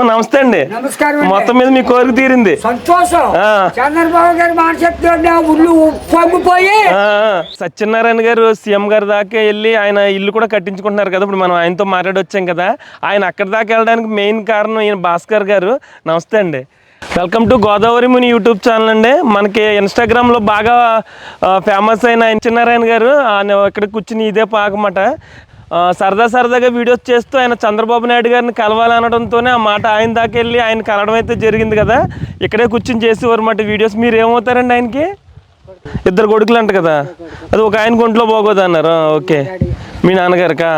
నమస్తే అండి. నమస్కారం. మొత్తం మీద మీ కోరిక తీరింది. సంతోషం. చంద్రబాబు గారి మానసికంగా ఉళ్ళు పొంగిపోయి సత్యనారాయణ గారు సీఎం గారి దాకా వెళ్ళి ఆయన ఇల్లు కూడా కట్టించుకుంటున్నారు కదా. ఇప్పుడు మనం ఆయనతో మాట్లాడి వచ్చాం కదా. ఆయన అక్కడి దాకా వెళ్ళడానికి మెయిన్ కారణం ఈయన భాస్కర్ గారు. నమస్తే అండి. Welcome to Godavari Muni YouTube channel అండి. మనకి ఇన్స్టాగ్రామ్లో బాగా ఫేమస్ అయిన సత్యనారాయణ గారు ఇక్కడ కూర్చుని ఇదే పాకమాట సరదాగా వీడియోస్ చేస్తూ ఆయన చంద్రబాబు నాయుడు గారిని కలవాలనడంతోనే ఆ మాట ఆయన దాకా వెళ్ళి ఆయన కలవడం అయితే జరిగింది కదా. ఇక్కడే కూర్చుని చేసేవారు మాట వీడియోస్. మీరు ఏమవుతారండి ఆయనకి? ఇద్దరు కొడుకులు అంట కదా. అది ఒక ఆయన ఒంట్లో బాగోదు అన్నారు. ఓకే, మీ నాన్నగారికా?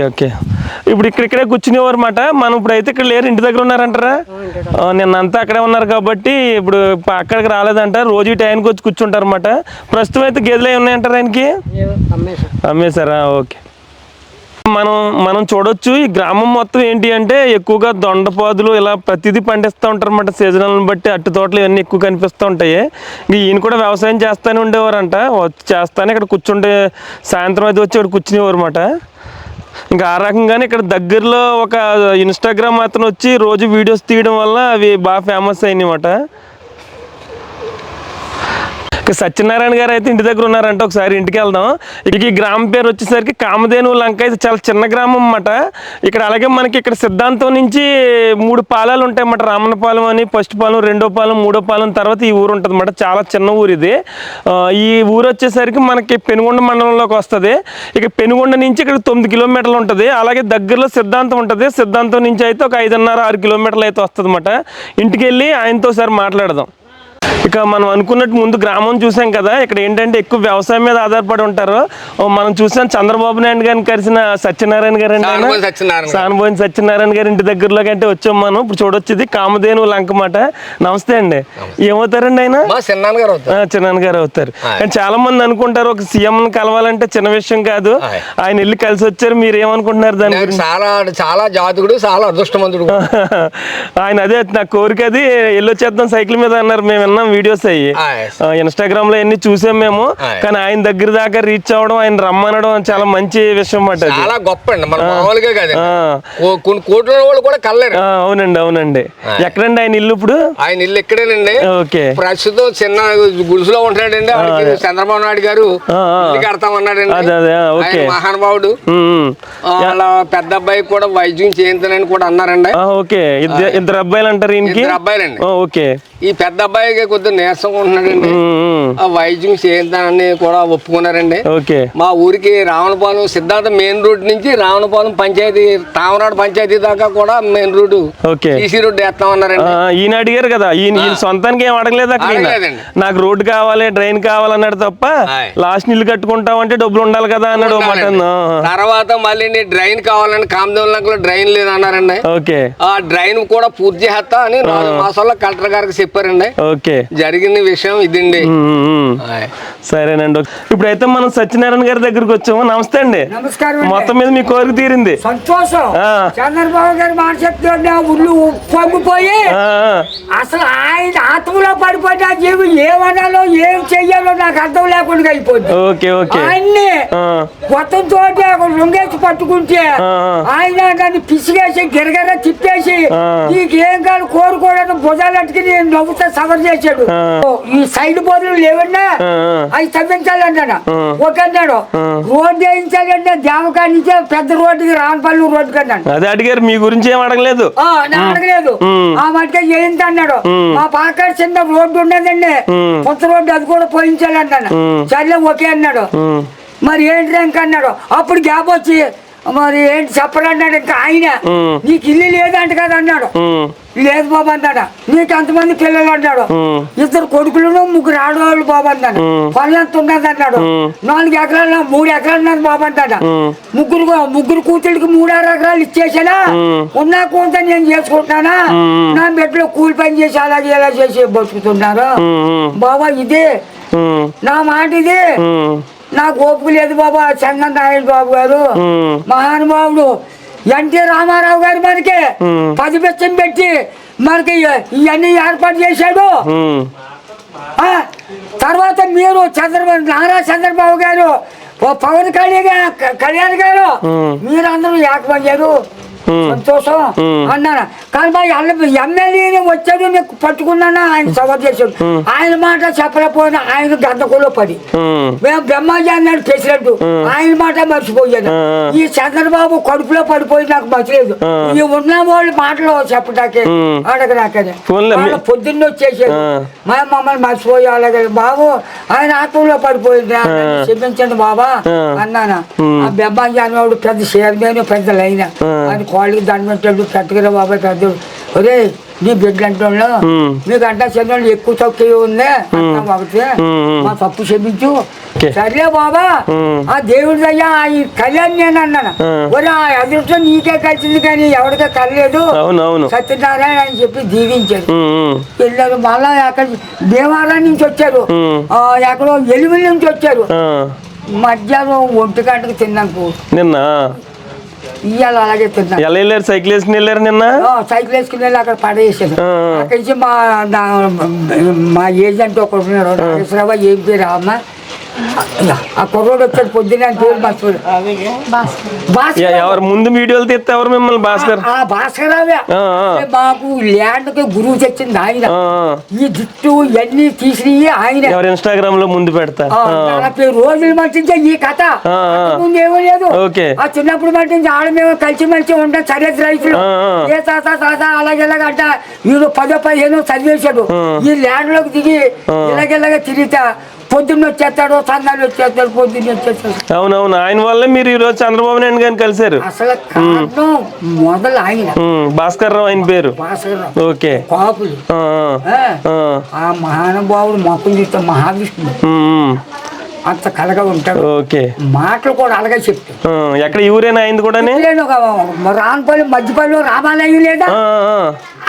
ఓకే. ఇప్పుడు ఇక్కడే కూర్చునేవారు మాట. మనం ఇప్పుడు అయితే ఇక్కడ లేరు, ఇంటి దగ్గర ఉన్నారంటారా? నిన్నంతా అక్కడే ఉన్నారు కాబట్టి ఇప్పుడు అక్కడికి రాలేదంట. రోజు టైంకి వచ్చి కూర్చుంటారు అన్నమాట. ప్రస్తుతం అయితే గేదెలు ఉన్నాయంటారు ఆయనకి? అమ్మేశారా? ఓకే. మనం చూడొచ్చు ఈ గ్రామం మొత్తం ఏంటి అంటే ఎక్కువగా దొండపాదులు ఇలా ప్రతిదీ పండిస్తూ ఉంటారు అన్నమాట. సీజనల్ని బట్టి అట్టి తోటలు ఇవన్నీ ఎక్కువ కనిపిస్తూ ఉంటాయి. ఈయన కూడా వ్యవసాయం చేస్తూనే ఉండేవారంట. చేస్తానే ఇక్కడ కూర్చుంటే సాయంత్రం అయితే వచ్చి ఇక్కడ కూర్చునేవారు అన్నమాట. ఇంకా ఆ రకంగానే ఇక్కడ దగ్గరలో ఒక ఇన్స్టాగ్రామ్ అతను వచ్చి రోజు వీడియోస్ తీయడం వల్ల అవి బాగా ఫేమస్ అయినాయి అన్నమాట. సత్యనారాయణ గారు అయితే ఇంటి దగ్గర ఉన్నారంట. ఒకసారి ఇంటికి వెళ్దాం. ఇక ఈ గ్రామం పేరు వచ్చేసరికి కామధేను లంక. ఇది చాలా చిన్న గ్రామం అన్నమాట. ఇక్కడ అలాగే మనకి ఇక్కడ సిద్ధాంతం నుంచి 3 పాలాలు ఉంటాయి అన్నమాట. రామనపాలెం అని, ఫస్ట్ పాలెం, రెండో పాలెం, మూడో పాలెం, తర్వాత ఈ ఊరు ఉంటుంది అన్నమాట. చాలా చిన్న ఊరు ఇది. ఈ ఊరు వచ్చేసరికి మనకి పెనుగొండ మండలంలోకి వస్తుంది. ఇక పెనుగొండ నుంచి ఇక్కడ 9 కిలోమీటర్లు ఉంటుంది. అలాగే దగ్గరలో సిద్ధాంతం ఉంటుంది. సిద్ధాంతం నుంచి అయితే ఒక 5.5-6 కిలోమీటర్లు అయితే వస్తుంది అన్నమాట. ఇంటికి వెళ్ళి ఆయనతో ఒకసారి మాట్లాడదాం. ఇక మనం అనుకున్నట్టు ముందు గ్రామం చూసాం కదా. ఇక్కడ ఏంటంటే ఎక్కువ వ్యవసాయం మీద ఆధారపడి ఉంటారు. మనం చూసాం చంద్రబాబు నాయుడు గారిని కలిసిన సత్యనారాయణ గారు అండి. సానుభోయిన సత్యనారాయణ గారి ఇంటి దగ్గరలోకి అంటే వచ్చాం మనం. ఇప్పుడు చూడొచ్చు ఇది కామధేను లంక మాట. నమస్తే అండి. ఏమవుతారండి ఆయన? చిన్నాన్న గారు అవుతారు. కానీ చాలా మంది అనుకుంటారు ఒక సీఎం కలవాలంటే చిన్న విషయం కాదు. ఆయన వెళ్ళి కలిసి వచ్చారు. మీరు ఏమనుకుంటున్నారు దాని గురించి? చాలా జాతకుడు, చాలా అదృష్టవంతుడు ఆయన. అదే నా కోరిక. అది వెళ్ళొచ్చేద్దాం సైకిల్ మీద అన్నారు. మేము విన్నాం వీడియోస్ అయ్యి ఇన్స్టాగ్రామ్ లో అన్ని చూసాం మేము. కానీ ఆయన దగ్గర దాకా రీచ్ అవ్వడం, ఆయన రమ్మనడం చాలా మంచి విషయం అన్నమాట. చాలా గొప్ప అండి. మామూలుగా కాదు, కొన్ని కోట్ల వాళ్ళు కూడా కలరు. అవునండి. ఎక్కడండి ఆయన ఇల్లు? ఇప్పుడు ఆయన ఇల్లు ఇక్కడేనండి. ఓకే. ప్రస్తుతం చిన్న గుడిసెలో ఉంటున్నాడండి. చంద్రబాబు నాయుడు గారు కడతామన్నాడండి. మహానుభావుడు. వాళ్ళ పెద్ద అబ్బాయి కూడా వైద్యం చేయించాలని కూడా అన్నారండి. ఓకే. ఇద్దరు అబ్బాయిలు అంటారు ఈయనకి? అబ్బాయిలండి. ఓకే. ఈ పెద్ద అబ్బాయికి కొద్దిగా నీరసంగా ఉంటున్నాడండి. ఆ వైద్యం చేద్దామని కూడా ఒప్పుకున్నారండి. మా ఊరికి రావణపాలెం సిద్ధార్థ మెయిన్ రోడ్ నుంచి రావణపాలెం పంచాయతీ, తామరాడు పంచాయతీ దాకా కూడా మెయిన్ రోడ్ ఈసీ రోడ్డు వేస్తామన్నారండి. ఈయన అడిగారు కదా. ఈయన సొంతానికి ఏం అడగలేదు అక్కడ. నాకు రోడ్డు కావాలి, డ్రైన్ కావాలన్నాడు తప్ప లాస్ట్ ఇల్లు కట్టుకుంటామంటే డబ్బులు ఉండాలి కదా అన్నాడు. తర్వాత మళ్ళీ డ్రైన్ కావాలని కామదేవులకు డ్రైన్ లేదన్నారండి. ఆ డ్రైన్ కూడా పూర్తి చేస్తా అని 4 మాసాల్లో కలెక్టర్ గారికి చెప్పారండి. ఓకే. జరిగిన విషయం ఇదండి. సరేనండి. ఇప్పుడైతే మనం సత్యనారాయణ గారి దగ్గరికి వచ్చాము. నమస్తే అండి. నమస్కారం. మొత్తం మీద మీ కోరిక తీరింది. సంతోషం. చంద్రబాబు గారి మానసికంగా ఉళ్ళు పొంగిపోయి అసలు ఆయన ఆత్మలో పడిపోతే ఆ జీవి ఏమనాలో ఏం చెయ్యాలో నాకు అర్థం లేకుండా అయిపోయింది. ఆయన్ని కొత్తంతో లొంగేసి పట్టుకుంటే ఆయన దాన్ని పిసిగేసి గిరగర తిప్పేసి నీకేం కాదు కోరుకోవడానికి భుజాలు అట్టుకుని నవ్వుతా సవర్ చేశాడు. ఈ సైడ్ బోర్డులు లేవన్నా అవి తవ్వించాలన్నాడు. ఓకే అన్నాడు. రోడ్డు వేయించాలంటే దేవకా నుంచే పెద్ద రోడ్డుకి రావణపల్లి రోడ్డు కన్నాడు. అదే అడిగారు. మీ గురించి ఏం అడగలేదు? అడగలేదు. ఆ మటుకే చేయించ అన్నాడు. మా పాక చిన్న రోడ్డు ఉండదండి, కొత్త రోడ్డు, అది కూడా పోయించాలన్నాడు. సర్లే ఓకే అన్నాడు. మరి ఏంటి ర్యాంక్ అన్నాడు. అప్పుడు గ్యాప్ వచ్చి మరి ఏంటి చెప్పరన్నాడు. ఇంకా ఆయన నీకు ఇల్లు లేదంట కదా అన్నాడు. లేదు బాబు అన్నాడు. నీకు ఎంతమంది పిల్లలు అన్నాడు. 2 కొడుకులను 3 ఆడవాళ్ళు బాబు అన్నాడు. పొలం ఎంత ఉన్నది అన్నాడు. 4 ఎకరాలు 3 ఎకరాలు ఉన్నది బాబు అన్నాడు. ముగ్గురు కూతురికి 3-6 ఎకరాలు ఇచ్చేసానా, ఉన్నా కూత నేను చేసుకుంటున్నానా, నా బిడ్డలో కూలి పని చేసి అలాగే ఇలా చేసి బతుకుతున్నారు బాబా. ఇదే నా మాట. ఇది నాకు ఓపిక లేదు బాబా. చంద్రబాబు నాయుడు బాబు గారు మహానుభావుడు. ఎన్టీ రామారావు గారు మనకి 10 పెచ్చం పెట్టి మనకి ఇవన్నీ ఏర్పాటు చేశాడు. తర్వాత మీరు నారా చంద్రబాబు గారు, పవన్ కళ్యాణ్ గారు, మీరందరూ ఏకమయ్యారు. సంతోషం అన్నాను. కానీ మా ఎమ్మెల్యేని వచ్చాడు నీకు పట్టుకున్నాను, ఆయన సపోర్ట్ చేశాడు. ఆయన మాట చెప్పలేకపోయినా ఆయన గంధకులో పడి మేము బ్రహ్మాజీ అన్నాడు ప్రెసిడెంట్, ఆయన మాట మర్చిపోయాను. ఈ చంద్రబాబు కడుపులో పడిపోయి నాకు మర్చిలేదు. ఈ ఉన్న వాళ్ళు మాటలు చెప్పటాకే అడగడాకనే పొద్దున్న వచ్చేసాడు. మమ్మల్ని మర్చిపోయి అలాగే బాబు ఆయన ఆత్మలో పడిపోయింది క్షమించండి బాబా అన్నాను. ఆ బ్రహ్మాజీ అనేవాడు పెద్ద చైర్మన్, పెద్ద లైన్, ఆయన కోళ్ళకి దండ పెట్టాడు. పెద్దగా బాబాయ్ పెద్దోడు, ఒరే నీ బిడ్డ అంటే మీకు అంటా చిన్న ఎక్కువ తక్కువ ఉంది ఒకటి, మా తప్పు క్షమించు. సరే బాబా ఆ దేవుడి అయ్యా ఈ కళ్యాణ్ నేను అన్నాను. ఒరే ఆ అదృష్టం నీకే కలిసింది కానీ ఎవరికే కలలేదు సత్యనారాయణ అని చెప్పి దీవించారు. వెళ్ళారు. మళ్ళా అక్కడ దేవాలయం నుంచి వచ్చారు, ఎక్కడో ఎలుగుల నుంచి వచ్చారు. మధ్యాహ్నం 1 గంటకు తిన్నాకు నిన్న ఇవాళ అలాగే తిన్నాను. ఎలా వెళ్ళారు? సైకిల్ వేసుకుని వెళ్ళారు నిన్న? సైకిల్ వేసుకుని వెళ్ళి అక్కడ పడేసాను. అక్కడి నుంచి మా ఏజెంట్ ఒకరు ఉన్నారు, నాగేశ్వరరావు ఏం పేరు అమ్మ, ఆ కుర్రోడు వచ్చాడు పొద్దున్న పేరు మర్చిపోయాడు. ఎవరు ముందు వీడియోలు తీస్తే ఎవరు మిమ్మల్ని? భాస్కర్. భాస్కర్ మాకు ల్యాండ్ కి గురువు తెచ్చింది ఆయన. ఈ జుట్టు ఇవన్నీ తీసి ఆయన ఎవరు ఇన్స్టాగ్రామ్ లో ముందు పెడతా 40 రోజులు మట్టించే ఈ కథ. ముందు ఏమో లేదు. ఆ చిన్నప్పుడు మట్టించి ఆడ మేము కలిసి మంచి ఉంటాం సరే రైతులు. ఏ తాత తాత అలాగెలాగంట వీడు 10-15 చదివేశాడు. ఈ ల్యాండ్ లోకి దిగి ఇలాగెలాగా తిరిగితే పొద్దున్న వచ్చేస్తాడు, సందాలు వచ్చేస్తాడు, పొద్దున్న వచ్చేస్తాడు. అవునవును, ఆయన వల్ల మీరు ఈ రోజు చంద్రబాబు నాయుడు గారిని కలిశారు. అసలు కారణం మొదలు ఆయన భాస్కర్ రావు ఆయన పేరు. భాస్కర్ ఓకే. కాపులు ఆ మహానుభావుడు మొక్కలు చూస్తే మహావిష్ణువు అంత కలగా ఉంటాడు. ఓకే. మాటలు కూడా అలాగే చెప్తాడు. ఎక్కడ ఊరేనా అయింది కూడా? రాన్పల్లి మధ్యపల్లి రామాలయం లేదా,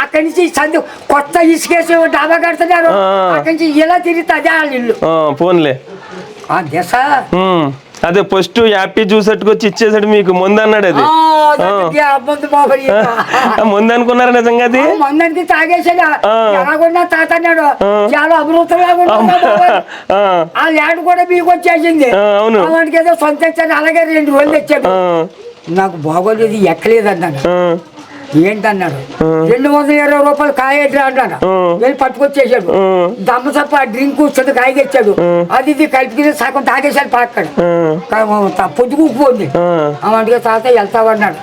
అక్కడి నుంచి సందు కొత్త ఇసుకేసి డాబా కడుతున్నారు. అక్కడి నుంచి ఇలా తిరిగితే అదే వాళ్ళ ఇల్లు. ఫోన్లే ఆ దశ అదే ఫస్ట్ హ్యాపీ జ్యూస్ అట్టుకొచ్చి ఇచ్చేసాడు మీకు. ముందు అన్నాడు అది ముందు అనుకున్నారు నిజంగా? అది ముందానికి తాగేసాడు. ఎలాగున్నా తాత అన్నాడు, చాలా అమృతంలాగా ఆ ల్యాండ్ కూడా మీకు వచ్చేసింది. వాడికి ఏదో సొంత ఇచ్చాడు. అలాగే 2 రోజులు తెచ్చాడు. నాకు బాగోలేదు, ఎక్కలేదు అన్నాడు. ఏంటన్నాడు, 220 రూపాయలు కాయ అన్నాడు. వెళ్ళి పట్టుకొచ్చేసాడు. దమ్మసప్ప డ్రింక్ వస్తుంది కాయ తెచ్చాడు. అది ఇది కలిపి సగం తాగేసాడు పక్కన. పొద్దుకుపోయింది. అమ్మడిగా తాత వెళ్తావన్నాడు.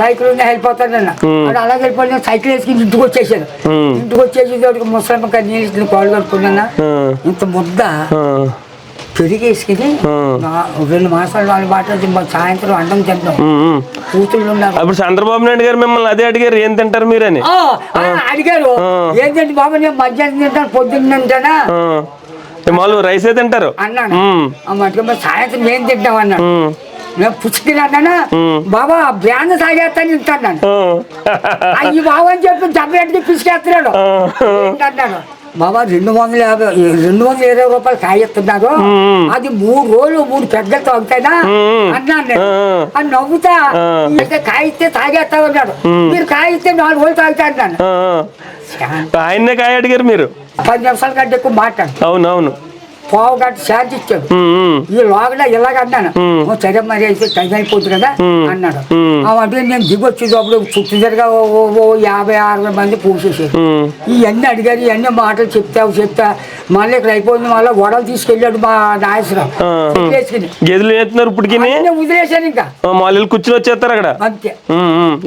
సైకిల్ ఉంది వెళ్ళిపోతాడన్న. అది అలాగే వెళ్ళిపోయి సైకిల్ వేసుకుని ఇంటికి వచ్చేసాడు. ఇంటికి వచ్చేసి ముసలమ్మ నీళ్ళు కాళ్ళు కట్టుకున్నా. ఇంత ముద్ద పెరిగేసుకుని 2 మాసాలు 4 బాటలు సాయంత్రం అన్నం తింటాం. కూతుళ్ళు ఉన్నారు. అప్పుడు చంద్రబాబు నాయుడు గారు మిమ్మల్ని అదే అడిగారు, ఏం తింటారు మీరని అడిగారు. ఏంటంటే బాబు నేను మధ్యాహ్నం తింటాను, పొద్దున్న తింటానా, మామూలు రైసే తింటారు అన్నాను. మటుకు సాయంత్రం ఏం తింటాం అన్నాడు. నేను పుచ్చుకుని అన్నానా, బాబా బ్రాండ్ తాగేస్తాను తింటాను. అయ్యి బాబు అని చెప్పి డబ్బు పిసికేస్తున్నాడు. ఏంటన్నాడు, బాబా 220 రూపాయలు కాయెత్తున్నారు, అది 3 రోజులు 3 పెద్దలు తాగుతాయినా అన్నాను నేను. అని నవ్వుతా కాయిస్తే తాగేస్తా ఉన్నాడు. మీరు కాయిస్తే 4 రోజులు తాగుతా అన్నాను. ఆయన్నే కాయ అడిగారు మీరు. 10 నిమిషాల కంటే ఎక్కువ మాట్లాడు. అవునవును. పావు గంట శాంతి ఇచ్చాడు. ఈ లోగడా ఇలాగన్నాను. సరే మరి అయితే టైం అయిపోతుంది కదా అన్నాడు. అంటే నేను దిగొచ్చేటప్పుడు చుట్టూ జరగా 50-60 మంది పూసేసారు. ఇవన్నీ అడిగారు. ఇవన్నీ మాటలు చెప్తా మళ్ళీ ఇక్కడ అయిపోయింది. మళ్ళీ వడలు తీసుకెళ్ళాడు మా నాగేశ్వరరావు వేసుకుని. గేదెలు వేస్తున్నారు ఇప్పటికి వదిలేశాను. ఇంకా మళ్ళీ కూర్చుని వచ్చేస్తారు అక్కడ. అంతే.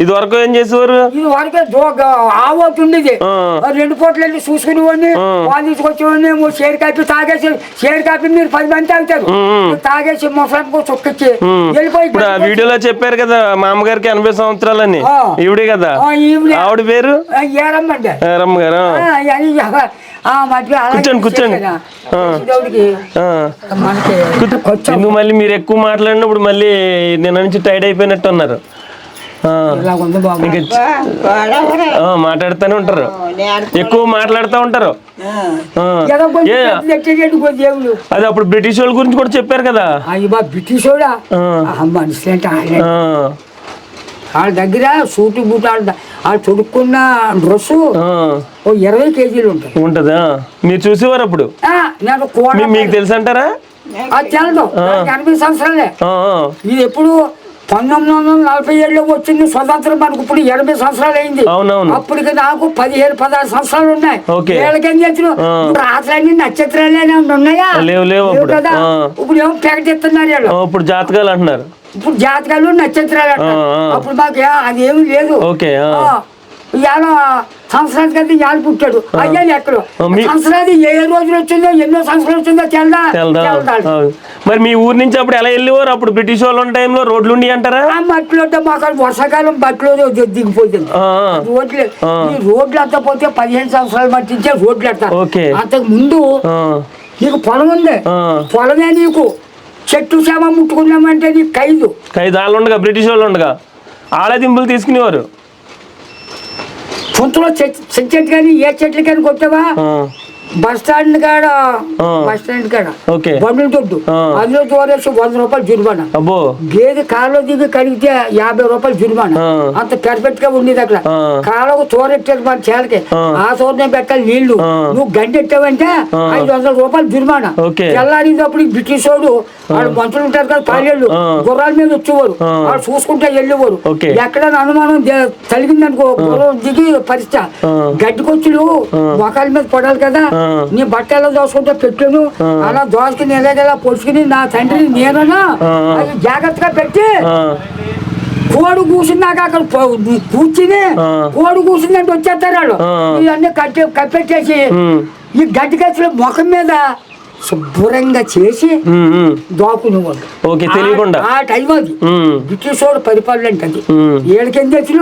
ఇది వరకు ఏం చేసేవారు? ఇది వరకు ఆవు ఒకటి ఉండేది. 2 పూటలు వెళ్ళి చూసుకుని వాడిని వాళ్ళు తీసుకొచ్చేవాడిని. షేర్ కాపీ తాగేసి షేర్ కాపీ మీరు 10 మంది తాగుతారు. తాగేసి మొసలకు చొక్కిచ్చి వెళ్ళిపోయి. ఇప్పుడు ఆ వీడియోలో చెప్పారు కదా మా అమ్మగారికి 80 సంవత్సరాలని. ఈవిడే కదా ఆవిడ పేరు? ఏరమ్మండి. ఏరమ్మ గారు. కూర్చోండి. ఎందుకు మళ్ళీ మీరు ఎక్కువ మాట్లాడినప్పుడు మళ్ళీ నిన్న నుంచి టైర్డ్ అయిపోయినట్టు ఉన్నారు. మాట్లాడుతూనే ఉంటారు, ఎక్కువ మాట్లాడుతూ ఉంటారు. అది అప్పుడు బ్రిటిష్ వాళ్ళ గురించి కూడా చెప్పారు కదా. బ్రిటిష్ మనిషి అంటే వాళ్ళ దగ్గర సూటు బూట వాళ్ళు తొడుక్కున్న డ్రెస్సు 20 కేజీలు ఉంటుందా? మీరు చూసేవారు అప్పుడు? నేను మీకు తెలుసు అంటారా? తెలదు. 80 సంవత్సరాలే. ఇది ఎప్పుడు 1947లో వచ్చింది స్వతంత్రం. మనకు ఇప్పుడు 80 సంవత్సరాలు అయింది. అవునవును. అప్పటికి నాకు 15-16 సంవత్సరాలు ఉన్నాయి. వీళ్ళకేం చేసిన రాత్రులన్నీ నక్షత్రాలు ఉన్నాయా? లేవు కదా. ఇప్పుడు ఏమో ప్రకటిస్తున్నారు వీళ్ళు. ఇప్పుడు జాతకాలు అంటున్నారు. ఇప్పుడు జాతకాలు నక్షత్రాలు అంటారు. అప్పుడు మాకు అదేమి లేదు. ఇవాళ సంవత్సరానికి అయితే ఇవాళ పుట్టాడు అయ్యాలి ఎక్కడో సంవత్సరాది ఏ రోజులు వచ్చిందో ఎన్నో సంవత్సరాలు వచ్చిందో తెల్దా. మరి మీ ఊరు నుంచి అప్పుడు ఎలా వెళ్ళేవారు? అప్పుడు బ్రిటిష్ వాళ్ళ టైంలో రోడ్లు ఉండి అంటారా? మట్లో మాకు వర్షాకాలం బట్టలో దిగిపోతుంది. రోడ్లు ఈ రోడ్లు అంతా పోతే 15 సంవత్సరాలు మట్టించే రోడ్లు అంటారు. అంతకు ముందు నీకు పొలం ఉంది, పొలమే నీకు చెట్టు చేమ ముట్టుకున్నామంటే నీకు ఖైదు వాళ్ళు ఉండగా, బ్రిటిష్ వాళ్ళు ఉండగా ఆలే దింపులు తీసుకునేవారు. సొంతలో చెట్టు కానీ ఏ చెట్లు కానీ కొట్టావా బస్ స్టాండ్ కాడ బండ్లు దొడ్డు అందులో తోరేసి 100 రూపాయలు జుర్మానా. గేదె కాలువ దిగి కడిగితే 50 రూపాయలు జుర్మానా. అంత పెర్ఫెక్ట్ గా ఉండేది అక్కడ. కాలువ తోరెట్టారు మన చేలకి, ఆ తోరనే పెట్టాలి నీళ్లు. నువ్వు గంటెట్టావంటే 500 రూపాయలు జుర్మానా. తెల్లారినప్పుడు బ్రిటిష్ వాడు వాళ్ళు మంత్రులు ఉంటారు కదా, పాలేళ్ళు గుర్రాల మీద వచ్చేవారు. వాళ్ళు చూసుకుంటే వెళ్ళేవారు. ఎక్కడైనా అనుమానం కలిగిందనుకో గుర్రం దిగి పరిస్థితి గడ్డికొచ్చులు మొఖాల మీద పడాలి కదా. నీ బట్టలో దోసుకుంటే పెట్టాను అలా దోసుకుని ఎలాగెలా పొడుచుకుని నా తండ్రి నేనన్నా అది జాగ్రత్తగా పెట్టి కోడు కూర్చున్నాక అక్కడ కూర్చుని కోడు కూర్చుందంటే వచ్చేస్తారు వాళ్ళు. ఇవన్నీ కప్పెట్టేసి ఈ గడ్డి కచ్చులు ముఖం మీద శుభ్రంగా చేసి దాకునేవాళ్ళు. తెలియకుండా ఆ టైం అది బ్రిటిష్ వాడు పరిపాలన అంటే అది. ఏళ్ళకేం తెచ్చిన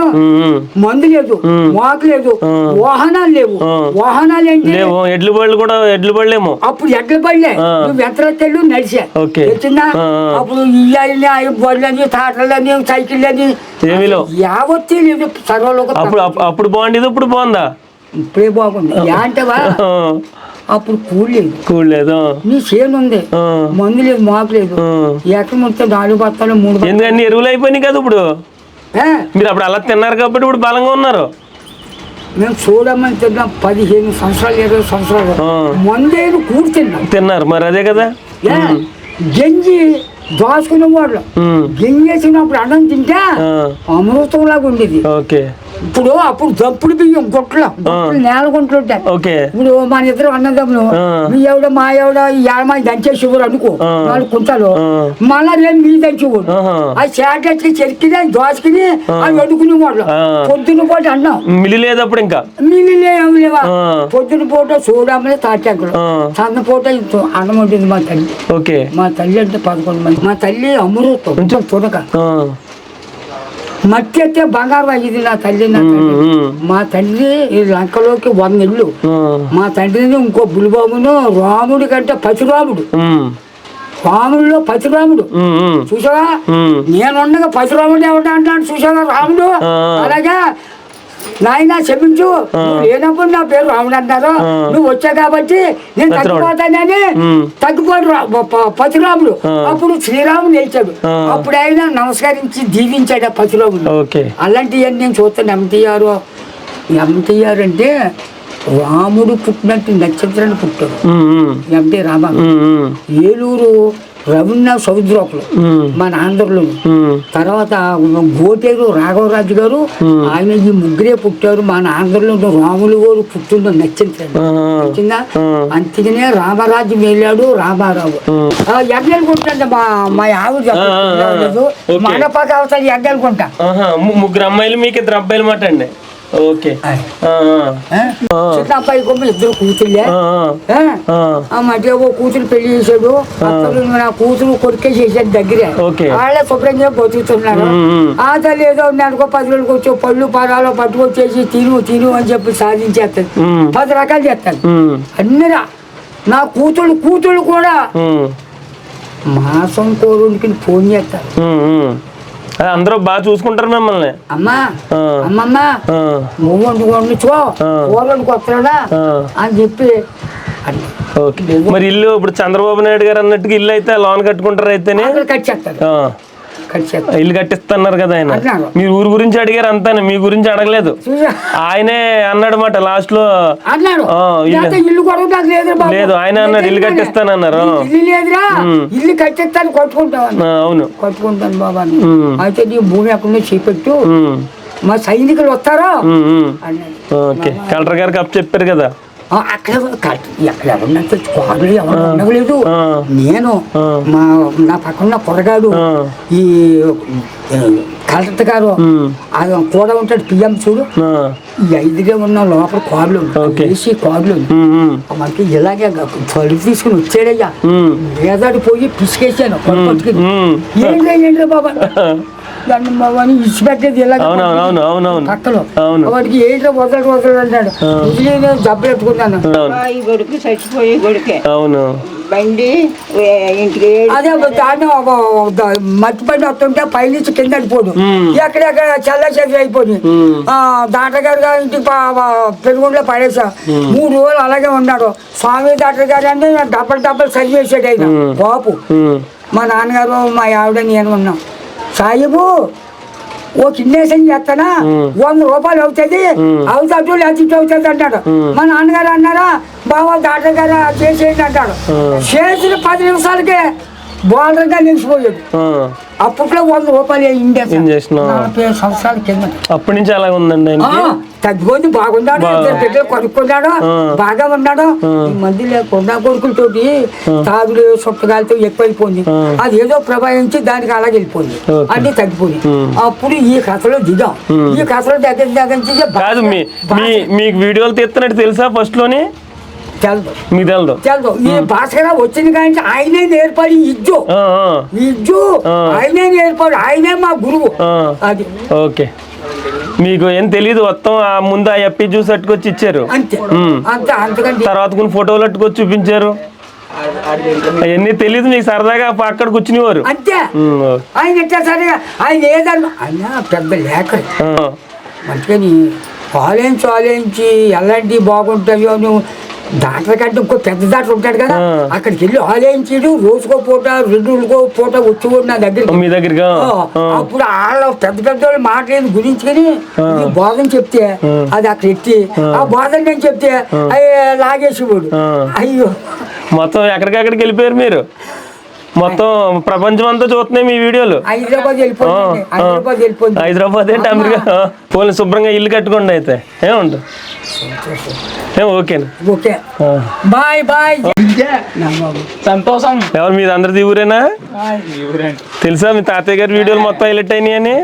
మందు లేదు, మాకు లేదు, వాహనాలు లేవు. వాహనాలు ఏంటి? ఎడ్ల బళ్ళు కూడా, ఎడ్ల బళ్ళేమో అప్పుడు ఎడ్ల బళ్ళే. నువ్వు ఎత్తలు నడిచా వచ్చిందా? అప్పుడు ఇయ్యాలని బళ్ళని తాటలని సైకిళ్ళని యావత్తీ లేదు సర్వలోక. అప్పుడు బాగుండేది, ఇప్పుడు బాగుందా? ఇప్పుడే బాగుంది. ఏంటవా అప్పుడు కూడలేదు, నీ చేను ఉంది, మందు లేదు, మాకు లేదు. ఎక్కడ మొత్తం 4 బత్తాలు 3 ఎందుకని ఎరువులు అయిపోయినాయి కదా ఇప్పుడు. మీరు అప్పుడు అలా తిన్నారు కాబట్టి ఇప్పుడు బలంగా ఉన్నారు. మేము చూడమని తిన్నాం 15 సంవత్సరాలు 20 సంవత్సరాలు మందేను తిన్నారు. మరి అదే కదా గంజి దోసుకునే వాళ్ళు గింజేసినప్పుడు అన్నం తింటే అమృతంలాగా ఉండేది. ఇప్పుడు అప్పుడు దప్పుడు బియ్యం గుట్లు నేల గుంటలు ఉంటాయి. ఇప్పుడు మన ఇద్దరు అన్నదమ్ములు మీ ఎవడ మా ఎవడ ఏడమా దంచేసేవారు అనుకో 4 కుంటలు, మళ్ళా రేపు మీ దంచేవాడు. అది చేటకి చెరికిని దోసుకుని అవి వండుకునే వాళ్ళు. పొద్దున్న పూట అన్నం మిల్లి లేదు అప్పుడు, ఇంకా మిల్లి లేవా. పొద్దున్న పూట చూడమని తాటాకులు, సన్న పూట అన్నం ఉంటుంది మా తల్లి. మా తల్లి అంటే 11 మంది. మా తల్లి అమృతం తునక మట్టి అయితే బంగారం అయ్యింది నా తల్లి. మా తండ్రి ఈ లంకలోకి 100 ఇళ్ళు. మా తండ్రిని ఇంకో బులిబాబును రాముడి కంటే పశురాముడు, రాముడిలో పశురాముడు చూసావా. నేనుండగా పశురాముడు ఎవడ అంటాడు చూసావా రాముడు. అలాగే నాయన క్షమించు, లేనప్పుడు నా పేరు రాముడు అంటారు. నువ్వు వచ్చా కాబట్టి నేను తగ్గిపోతానని తగ్గిపోడు పశురాముడు. అప్పుడు శ్రీరాముడు నిలిచాడు. అప్పుడు ఆయన నమస్కరించి దీవించాడు ఆ పశురాముడు. అలాంటివన్నీ నేను చూస్తాను. ఎంటీఆర్ అంటే రాముడు పుట్టినట్టు నక్షత్రాన్ని పుట్టాడు ఎంటీ రామ. ఏలూరు రవీంద్రనాథ్ సముద్రోకులు మన ఆంధ్రలో. తర్వాత గోటేరు రాఘవరాజు గారు, ఆయన ఈ ముగ్గురే పుట్టారు మన ఆంధ్రలో. రాములు గారు పుట్టిన నచ్చిందా. అందుకనే రామరాజు వెళ్ళాడు రామారావు. ఎగ్గలు కొంటాడు మా ఆవిడ మనపాక అవసరం ఎగ్గలు కొంటా. 3 అమ్మాయిలు మీకు 2 అబ్బాయిలు మాట అండి. చిన్న అబ్బాయి కొమ్మ 2 కూతుర్లే. మధ్య ఓ కూతురు పెళ్లి చేశాడు. నా కూతురు కొడుకే చేశాడు దగ్గరే. వాళ్ళే శుభ్రంగా బతుకుతున్నారు. ఆ తల్లి ఏదో అనుకో 10 రోజులకు వచ్చి పళ్ళు పారాలు పట్టుకొచ్చేసి తిను అని చెప్పి సాధించేస్తాను. 10 రకాలు చేస్తాను అన్ని. నా కూతుళ్ళు కూడా మాసం కోరుడికి ఫోన్ చేస్తారు. అందరూ బాగా చూసుకుంటారు మిమ్మల్ని. అమ్మమ్మ నువ్వు వండుకోండి వస్తాడా అని చెప్పి. మరి ఇల్లు ఇప్పుడు చంద్రబాబు నాయుడు గారు అన్నట్టుగా ఇల్లు అయితే లోన్ కట్టుకుంటారు అయితేనే కట్టేస్తారు. ఇల్లు కట్టిస్తున్నారు కదా ఆయన. అన్నారు. మీరు ఊరు గురించి అడిగారు అంతానే, మీ గురించి అడగలేదు. ఆయనే అన్నాడు మాట లాస్ట్ లో. అన్నాడు ఇల్లు కూడా నాకు లేదు బాబు. లేదు ఆయన అన్నాడు ఇల్లు కట్టిస్తానన్నారు. ఇల్లు లేదురా, ఇల్లు కట్టిస్తాను కట్టుకుంటాను. అవును కట్టుకుంటాను బాబా. అయితే నీ భూమి ఎక్కడో చేపెట్టు, మా సైనికులు వస్తారో అన్నాడు. ఓకే, కలెక్టర్ గారికి అప్పు చెప్పారు కదా. అక్కడ ఎక్కడ ఎవరినంటే కోడలు ఎవరు ఉండలేదు. నేను నా పక్కన కొరగాడు ఈ కలెక్టర్ గారు అది కూడా ఉంటాడు పిఎం చూడు. ఈ 5గా ఉన్న లోపల కోడలు వేసి కోడలు మనకి ఇలాగే పరుగు తీసుకుని వచ్చాడయ్యా. ఏదాడిపోయి పిసికేసాను ఏంటి బాబా దాన్ని బాబాని ఇచ్చిపెట్టేది ఇలా పక్కలో. వాడికి ఏంటో వదలడు అన్నాడు. నేను జబ్బు ఎత్తుకున్నాను. చచ్చిపోయి కొడుకే బండి ఇంటికి అదే దాన్ని మట్టిపడి వస్తుంటే పైనుంచి కింద పడిపోదు. ఎక్కడెక్కడ చల్ల చేతులు అయిపోయి డాక్టర్ గారు ఇంటికి పెరుగుండలో పడేసా. 3 రోజులు అలాగే ఉన్నాడు. స్వామి డాక్టర్ గారు అంటే డబ్బలు సరిచేసాడు ఆయన బాపు. మా నాన్నగారు మా ఆవిడ నేను ఉన్నాం. సాయిబు ఓ కిన్నేసం చేస్తానా 100 రూపాయలు అవుతుంది, అవుతాడు లేకపోతే అవుతుంది అంటాడు. మా నాన్నగారు అన్నారా బాబా డాక్టర్ గారు చేసేయండి అంటాడు. చేసిన 10 నిమిషాలకే బోల్డర్గా నిలిచిపోయాడు. అప్పట్లో 100 రూపాయలు 40 సంవత్సరాల కింద. అప్పటి నుంచి అలా ఉందండి. తగ్గిపోయింది, బాగున్నాడు, 2 బిడ్డలు కొనుక్కున్నాడు, బాగా ఉన్నాడు. ఈ మంది లేకుండా కొడుకులతోటి తాగుడు సుట్టగాలతో ఎక్కువైపోయింది. అది ఏదో ప్రభావించి దానికి అలాగే వెళ్ళిపోయింది, అన్ని తగ్గిపోయింది. అప్పుడు ఈ కథలో దిగాం. ఈ కథలో కాదు మీకు వీడియోలు తీస్తున్నట్టు తెలుసా ఫస్ట్ లోని? తెలదు. ఈ భాస్కర వచ్చింది కానీ ఆయనే నేర్పడి ఇజ్జు ఆయనే నేర్పడి, ఆయనే మా గురువు. అది ఓకే. మీకు ఏం తెలీదు మొత్తం ముందు ఆ ఎప్పి జ్యూస్ అట్టుకొచ్చి ఇచ్చారు. అంతే అంతకంటే తర్వాత కొన్ని ఫోటోలు అట్టుకొచ్చి చూపించారు. అవన్నీ తెలీదు మీకు, సరదాగా అక్కడ కూర్చునేవారు అంతే. ఆయన ఎట్లా సరిగా ఆయన ఏదన్నా ఆయన పెద్ద లేఖ అందుకని ఆలోచించి ఎలాంటివి బాగుంటాయో. నువ్వు డాక్టర్ కంటే ఇంకో పెద్ద డాక్టర్ ఉంటాడు కదా, అక్కడికి వెళ్ళి ఆలోచించాడు. రోజుకో పూట 2 రోజుకో పూట వచ్చి నా దగ్గర. అప్పుడు వాళ్ళ పెద్ద వాళ్ళు మాట్లాడేది గురించుకొని బోధన చెప్తే అది అక్కడ ఎత్తి ఆ బోధన నేను చెప్తే అవి లాగేసేవాడు. అయ్యో మొత్తం ఎక్కడికక్కడికి వెళ్ళిపోయారు మీరు. మొత్తం ప్రపంచం అంతా చూస్తున్నాయి మీ వీడియోలు. హైదరాబాద్ ఏంటి అమెరికా? పోనీ శుభ్రంగా ఇల్లు కట్టుకోండి అయితే ఏముంటుంది. Okay bye bye. సంతోషం. ఎవరు మీది అందరిది ఊరేనా? తెలుసా మీ తాతయ్య గారి వీడియోలు మొత్తం హైలైట్ అయినాయి అని?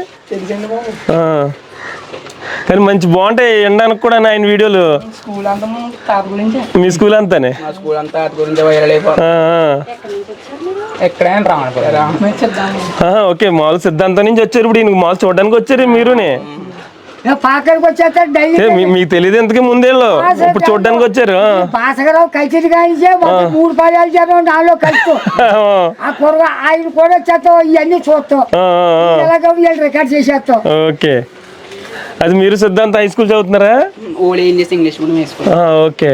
కానీ మంచి బాగుంటాయి ఎండడానికి కూడా ఆయన వీడియోలు. మీ స్కూల్ అంతానే? ఓకే, మామూలు సిద్ధాంతం నుంచి వచ్చారు. ఇప్పుడు ఈయన మామూలు చూడడానికి వచ్చారు మీరునే. మీకు తెలియదు ఎంతకీ ముందేళ్ళు, ఇప్పుడు చూడడానికి వచ్చారు. భాస్కరరావు కలిసి కానీ 3 పదాలు చెప్పాం నాలో కలుస్తూ ఆ కూర ఆయన కూడా వచ్చేస్తాం. ఇవన్నీ చూస్తాం, రికార్డ్ చేసేస్తాం. ఓకే, అది మీరు సిద్ధాంత హై స్కూల్ చదువుతున్నారా? ఓకే.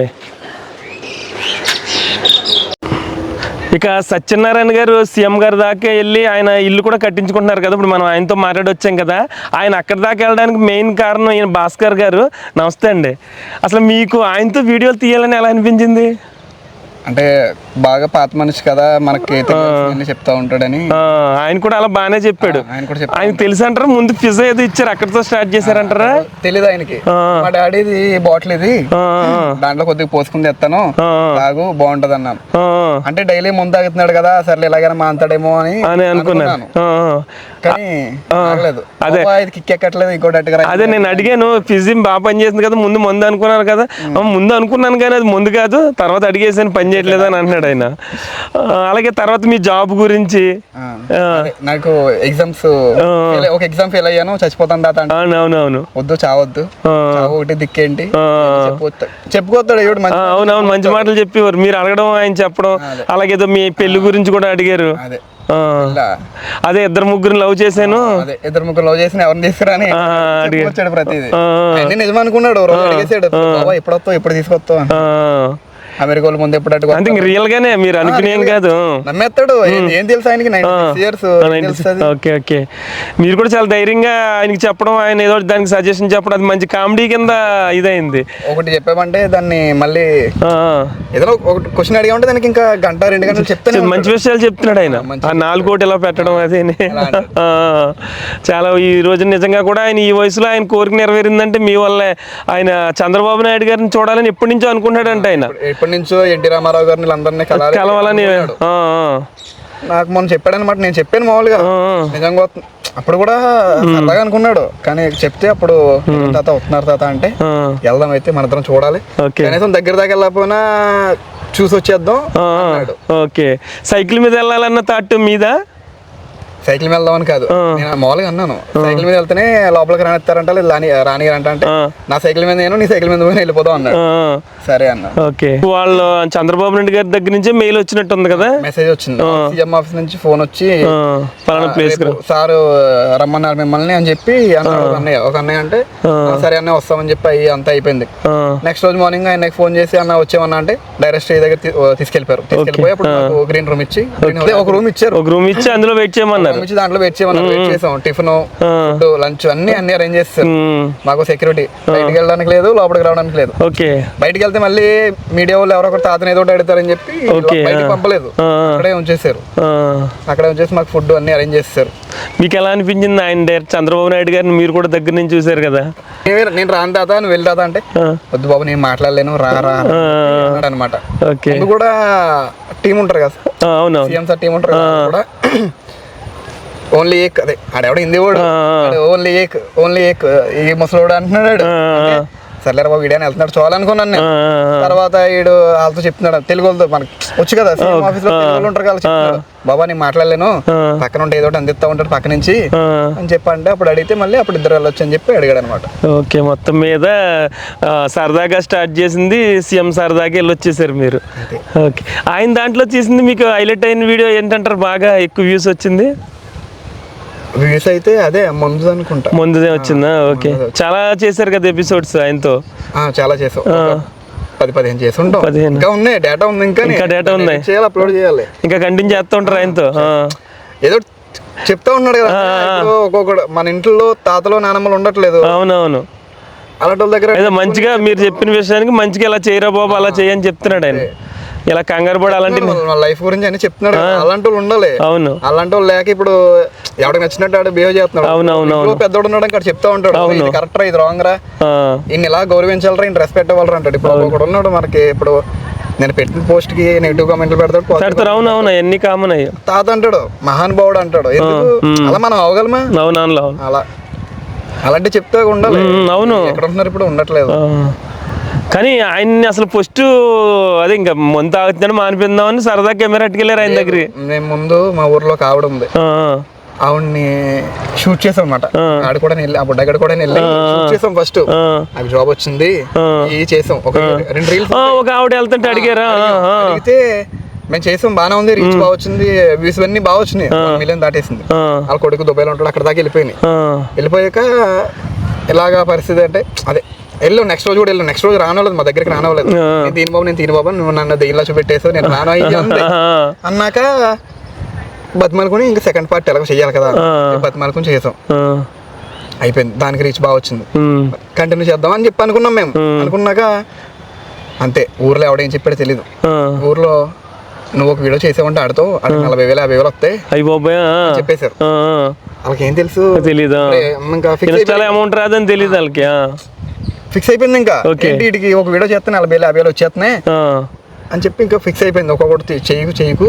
ఇక సత్యనారాయణ గారు సీఎం గారి దాకా వెళ్ళి ఆయన ఇల్లు కూడా కట్టించుకుంటున్నారు కదా. ఇప్పుడు మనం ఆయనతో మాట్లాడొచ్చాం కదా. ఆయన అక్కడి దాకా వెళ్ళడానికి మెయిన్ కారణం ఈయన భాస్కర్ గారు. నమస్తే అండి. అసలు మీకు ఆయనతో వీడియోలు తీయాలని ఎలా అనిపించింది? అంటే బాగా పాత మనిషి కదా, మనకి చెప్తా ఉంటాడని. ఆయన కూడా అలా బాగానే చెప్పాడు. ఆయన తెలుసు అంటారా? ముందు పిజ్జా ఏదో ఇచ్చారు, అక్కడితో స్టార్ట్ చేశారంటారా? తెలీదు ఆయనకి. మా డాడీది బాటిల్ ఇది, దాంట్లో కొద్దిగా పోసుకుని తెస్తాను, తాగు బాగుంటది అన్నాను. అంటే డైలీ ముందు తాగుతున్నాడు కదా, సర్లే ఎలాగైనా మాంతాడేమో అని అనుకున్నాను. కానీ అదే కిక్ ఎక్కట్లేదు ఇంకోటి. అదే నేను అడిగాను, పిజ్జా బాగా పని చేసింది కదా, ముందు అనుకున్నాను కదా. ముందు అనుకున్నాను కానీ అది ముందు కాదు, తర్వాత అడిగేసాను పని చేయట్లేదు అని అంటున్నాడు ఆయన. అలాగే తర్వాత మీ జాబ్ గురించి. నాకు ఎగ్జామ్స్, ఒక ఎగ్జామ్ ఫెయిల్ అయ్యాను, చచ్చిపోతాను తాత. అవునవును, వద్దు చావద్దు, ఒకటి దిక్కేంటి చెప్పుకోతాడు. అవునవును, మంచి మాటలు చెప్పేవారు. మీరు అడగడం ఆయన చెప్పడం. అలాగేదో మీ పెళ్లి గురించి కూడా అడిగారు. అదే 2-3 లవ్ చేశాను, 2-3 లవ్ చేసిన ఎవరిని తీసుకురాని వచ్చాడు. ప్రతిదీ నిజం అనుకున్నాడు. ఎప్పుడు వస్తావు, ఎప్పుడు తీసుకొస్తావు. అమెరికాలో ముందు ఎప్పుడు అటు అంటే రియల్ గానే మీరు అనుకునేం కాదు. నమ్మేస్తాడు. ఏం తెలుసు ఆయనకి 96 years. Okay okay. మీరు కూడా చాలా ధైర్యంగా ఆయనకి చెప్పడం, ఆయన ఏదో దానికి సజెషన్ చెప్పడం, అది మంచి కామెడీ కింద ఇదైంది. ఒకటి చెప్పామంటే దాన్ని మళ్ళీ ఏదైనా ఒకటి క్వశ్చన్ అడిగామంటే దానికి ఇంకా గంట 2 గంటలు చెప్తాను. మంచి విషయాలు చెప్తున్నాడు ఆయన. ఆ 4 కోటి ఎలా పెట్టడం అదే చాలా. ఈ రోజు నిజంగా కూడా ఆయన ఈ వయసులో ఆయన కోరిక నెరవేరిందంటే మీ వల్లే. ఆయన చంద్రబాబు నాయుడు గారిని చూడాలని ఎప్పటి నుంచో అనుకుంటాడంట. ఆయన ఎప్పటి నుంచో ఎన్టీ రామారావు గారిని అందరినీ కలవాలని. నాకు మొన్న చెప్పాడనమాట. నేను చెప్పాను మామూలుగా నిజంగా అప్పుడు కూడా సరదాగా అనుకున్నాడు. కానీ చెప్తే అప్పుడు తాత వస్తున్నారు తాత అంటే వెళ్దాం అయితే మన ఇద్దరం చూడాలి, కనీసం దగ్గర దాకా వెళ్ళకపోయినా చూసి వచ్చేద్దాం. ఓకే. సైకిల్ మీద వెళ్ళాలన్న థాట్ మీద? సైకిల్ మీద వెళ్దామని కాదు, నేను మామూలుగా అన్నాను. సైకిల్ మీద వెళ్తేనే లోపలికి రానిస్తారంట, లేదు రానియారంట. అంటే నా సైకిల్ మీద నేను, నీ సైకిల్ మీద వెళ్ళిపోదాం అన్నాడు. సరే అన్న. ఓకే. వాళ్ళు చంద్రబాబు నాయుడు గారి దగ్గర నుంచి మెయిల్ వచ్చినట్టు ఉంది కదా, మెసేజ్ వచ్చింది. సీఎం ఆఫీస్ నుంచి ఫోన్ వచ్చి సార్ రమ్మన్నారు మిమ్మల్ని అని చెప్పి అన్నాడు. అన్నయ్య ఒక అన్నయ్య అంటే సరే అన్నయ్య వస్తామని చెప్పి అంతా అయిపోయింది. నెక్స్ట్ రోజు మార్నింగ్ ఆయన ఫోన్ చేసి అన్న వచ్చామన్నా అంటే డైరెక్ట్ స్టే దగ్గర తీసుకెళ్లిపోయారు. తీసుకెళ్లిపోయి అప్పుడు గ్రీన్ రూమ్ ఇచ్చి ఒక రూమ్ ఇచ్చారు. ఒక రూమ్ ఇచ్చి అందులో వెయిట్ చేయమన్నారు. దాంట్లో వెయిట్ చేయమన్నారు. వెయిట్ చేసాం. టిఫిన్, ఫుడ్, లంచ్ అన్ని అరేంజ్ చేస్తారు. మాకు సెక్యూరిటీ, బయటికి వెళ్ళడానికి లేదు, లోపలికి రావడానికి లేదు. ఓకే. బయటికి వెళ్తే మళ్ళీ మీడియా వాళ్ళు ఎవరొకరు తాతని ఏదో అడుగుతారని చెప్పి బయటికి పంపలేదు. అక్కడే ఉంచేసారు. అక్కడే ఉంచేసి మాకు ఫుడ్ అన్ని అరేంజ్ చేస్తారు. మీకు ఎలా అనిపించింది ఆయన చంద్రబాబు నాయుడు గారిని మీరు కూడా దగ్గర నుంచి చూసారు కదా? నేను రాను తాత, నువ్వు వెళ్ళి తాత అంటే వద్దు బాబు నేను మాట్లాడలేను రా అనమాట. కూడా టీం ఉంటారు కదా, అవును సీఎం సార్ టీం ఉంటారు కూడా. ఓన్లీ ఏక్ అదే ఆడెవడ హిందీ వాడు, ఓన్లీ ఏక్ ఈ ముసలోడు అంటున్నాడు. సర్లేరా బాబు వీడియో వెళ్తున్నాడు చూడాలనుకున్నాను నేను. తర్వాత వీడు వాళ్ళతో చెప్తున్నాడు, తెలుగు వాళ్ళతో మనకి వచ్చు కదా సీఎం ఆఫీస్ లో తెలుగు వాళ్ళు ఉంటారు కదా. చెప్తున్నాడు బాబా నేను మాట్లాడలేను, పక్కన ఉంటే ఏదో అందిస్తా ఉంటాడు పక్క నుంచి అని చెప్పంటే అప్పుడు అడిగితే మళ్ళీ అప్పుడు ఇద్దరు వెళ్ళొచ్చు అని చెప్పి అడిగాడు అనమాట. ఓకే. మొత్తం మీద సరదాగా స్టార్ట్ చేసింది సీఎం సరదాగా వెళ్ళొచ్చేసారు మీరు. ఓకే. ఆయన దాంట్లో చేసింది మీకు హైలైట్ అయిన వీడియో ఏంటంటారు బాగా ఎక్కువ వ్యూస్ వచ్చింది? వ్యూస్ అయితే అదే ముందు అనుకుంటా, ముందుదే వచ్చిందా? ఓకే. చాలా చేశారు కదా ఎపిసోడ్స్ ఆయనతో? చాలా చేసాం, 10-15 చేసి ఉంటాం. ఇంకా ఉన్నాయి, డేటా ఉంది, ఇంకా డేటా ఉంది, అప్లోడ్ చేయాలి, ఇంకా కంటిన్యూ చేస్తూ ఉంటారు ఆయనతో. ఏదో చెప్తా ఉన్నాడు కదా ఒక్కొక్కడు. మన ఇంట్లో తాతలో నానమ్మలు ఉండట్లేదు. అవునవును. అలాంటి వాళ్ళ దగ్గర ఏదో మంచిగా మీరు చెప్పిన విషయానికి మంచిగా ఇలా చేయరా బాబు అలా చేయని చెప్తున్నాడు ఆయన. ఇలా కంగారు పడి అలాంటి లైఫ్ గురించి అని చెప్తున్నాడు. అలాంటి వాళ్ళు ఉండాలి. అవును. అలాంటి వాళ్ళు లేక ఇప్పుడు ఎవరికి నచ్చినట్టు ఆడు బిహేవ్ చేస్తున్నాడు. అవునవును. పెద్దోడు ఉన్నాడు అక్కడ చెప్తా ఉంటాడు, ఇది కరెక్ట్ రా, ఇది రాంగ్ రా, ఇన్ని ఇలా గౌరవించాలరా, ఇన్ని రెస్పెక్ట్ ఇవ్వాలరా అంటాడు. ఇప్పుడు ఒకడు ఉన్నాడు మనకి, ఇప్పుడు నేను పెట్టిన పోస్ట్ కి నెగిటివ్ కామెంట్లు పెడతాడు. అవునవును, అన్ని కామన్ అయ్యి. తాత అంటాడు, మహానుభావుడు అంటాడు. అలా మనం అవగలమా? అలా అలాంటి చెప్తా ఉండాలి. అవును. ఎక్కడ ఉంటున్నారు ఇప్పుడు? ఉండట్లేదు. కానీ ఆయన్ని అసలు ఫస్ట్ అదే ఇంకా ముందు తాగుతున్నాడు మానిపిందామని సరదా కెమెరా అట్టుకెళ్ళారు ఆయన దగ్గర. నేను ముందు మా ఊర్లో ఒక ఆవిడ ఉంది, ఆవిడ్ని షూట్ చేసాం అనమాట. ఆడ కూడా ఆ బుడ్డ దగ్గర కూడా షూట్ చేసాం. ఫస్ట్ నాకు జాబ్ వచ్చింది, చేసాం ఒక 2 రీల్స్. ఒక ఆవిడ వెళ్తుంటే అడిగారా? అడిగితే మేము చేసాం, బాగానే ఉంది, రీచ్ బాగా వచ్చింది, వ్యూస్ అన్ని బాగా వచ్చినాయి, 1 మిలియన్ దాటేసింది. వాళ్ళ కొడుకు దుబాయ్లో ఉంటాడు, అక్కడ దాకా వెళ్ళిపోయాక ఇలాగా పరిస్థితి అంటే అదే వెళ్ళు. నెక్స్ట్ రోజు కూడా వెళ్ళు. నెక్స్ట్ రోజు రానవ్వలేదు, మా దగ్గరికి రానవ్వలేదు. నేను తీని బాబు నువ్వు నన్ను దీనిలో చూపెట్టేసావు, నేను రాను అన్నాక బతిమాలుకుని ఇంకా సెకండ్ పార్ట్ ఎలాగో చెయ్యాలి కదా, బతిమాలుకుని చేసాం. అయిపోయింది. దానికి రీచ్ బాగా వచ్చింది, కంటిన్యూ చేద్దాం అని చెప్పి అనుకున్నాం మేము. అనుకున్నాక అంతే, ఊర్లో ఎవడేం చెప్పాడో తెలీదు. ఊర్లో నువ్వు ఒక వీడియో చేసావంటే ఆడుతావు, 40,000 50,000 వస్తాయి చెప్పేశారు. వాళ్ళకి ఏం తెలుసు, తెలీదు. ఇంకా అమౌంట్ రాదని తెలియదు వాళ్ళకి. ఫిక్స్ అయిపోయింది. ఇంకా వీటికి ఒక వీడియో చేస్తే 40,000 50,000 వచ్చేస్తున్నాయి అని చెప్పి ఇంకా ఫిక్స్ అయిపోయింది. ఒక్కొక్కటి చేయకు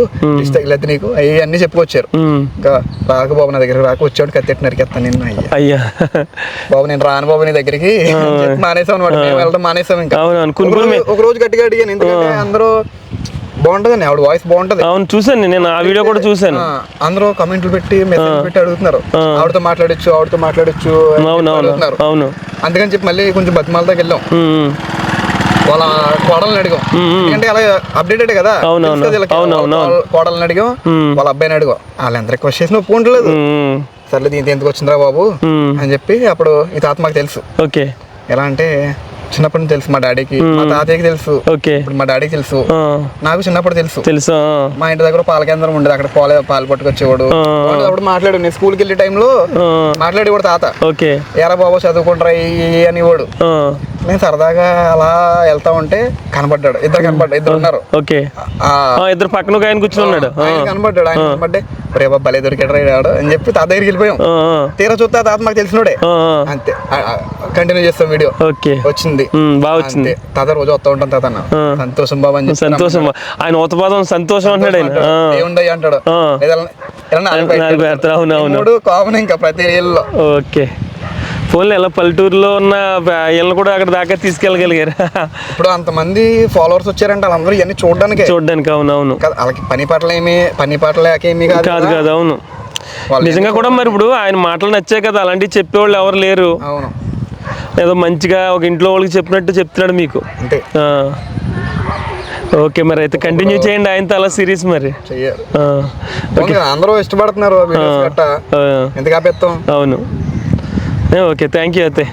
తగిలేదు నీకు అన్ని చెప్పుకొచ్చారు. ఇంకా రాక బాబు నా దగ్గర రాక వచ్చాడు, కత్తెట్టి నరికేస్తాను నిన్ను. అయ్యా బాబు నేను రాను బాబు నీ దగ్గరికి మానేసాం అనమాట. మేము వెళ్ళడం మానేసాం. ఇంకా ఒక రోజు గట్టిగా అడిగాను, ఎందుకంటే అందరూ బాగుంటదండి, ఆవిడ వాయిస్ బాగుంటది. అవును, చూసాను నేను ఆ వీడియో కూడా చూసాను. అందరూ కమెంట్లు పెట్టి మెసేజ్ పెట్టి అడుగుతున్నారు, ఆవిడతో మాట్లాడొచ్చు అడుగుతున్నారు. అవును. అందుకని చెప్పి మళ్ళీ కొంచెం బతిమాలదాకా వెళ్ళాం. వాళ్ళ కోడల్ని అడిగాం, ఎందుకంటే అలా అప్డేటెడ్ కదా, కోడల్ని అడిగాం, వాళ్ళ అబ్బాయిని అడిగాం. వాళ్ళు ఎంత రిక్వెస్ట్ చేసినా ఒప్పుకుంటలేదు. సర్లే దీంతో ఎందుకు వచ్చిందిరా బాబు అని చెప్పి అప్పుడు ఈ తాత మాకు తెలుసు. ఓకే. ఎలా అంటే చిన్నప్పటి నుంచి తెలుసు మా డాడీకి, మా తాతయ్యకి తెలుసు, ఓకే ఇప్పుడు మా డాడీకి తెలుసు, నాకు చిన్నప్పుడు తెలుసు. మా ఇంటి దగ్గర పాల కేంద్రం ఉండేది, అక్కడ పాలు పట్టుకొచ్చేవాడు. అప్పుడు మాట్లాడు, నేను స్కూల్కి వెళ్ళే టైంలో మాట్లాడేవాడు తాత. ఓకే ఎరా బాబు చదువుకుంటారా అనేవాడు. నేను సరదాగా అలా వెళ్తా ఉంటే కనపడ్డాడు, ఇద్దరు ఉన్నారు. ఓకే ఇద్దరు పక్కన ఆయన కూర్చున్నాడు, కనపడ్డాడు. ఆయన కనపడ్డే రే బాబు భలే దొరికాడు అని చెప్పి తాత దగ్గరికి వెళ్ళిపోయాం. తీరా చూస్తే తాత మాకు తెలిసినోడే. అంతే, కంటిన్యూ చేస్తాం వీడియో. ఓకే వచ్చింది, బాగా వచ్చింది. తాత రోజు వస్తా ఉంటాను తాత అన్న, సంతోషం బాబు అని చెప్పి. సంతోషం, ఆయన ఉతపాదం సంతోషం అంటాడు ఆయన. ఏముండయి అంటాడు. కామన్ ఇంకా ప్రతి ఏళ్ళలో. ఓకే ఫోన్లో ఎలా పల్లెటూరులో ఉన్న వీళ్ళని కూడా అక్కడ దాకా తీసుకెళ్ళగలిగారు. ఇప్పుడు అంతమంది ఫాలోవర్స్ వచ్చారంటే వాళ్ళందరూ ఇవన్నీ చూడడానికి. అవునవును, వాళ్ళకి పని పాటలేకేమి కాదు కాదు. అవును నిజంగా కూడా. మరి ఇప్పుడు ఆయన మాటలు నచ్చాయి కదా, అలాంటివి చెప్పేవాళ్ళు ఎవరు లేరు. అవును, ఏదో మంచిగా ఒక ఇంట్లో వాళ్ళకి చెప్పినట్టు చెప్తున్నాడు మీకు. అంతే. ఓకే మరి అయితే కంటిన్యూ చేయండి ఆయనతో అలా సిరీస్. మరి అందరూ ఇష్టపడుతున్నారు, ఎందుకు ఆపేస్తాం. అవును, ఓకే థ్యాంక్ యూ అయితే.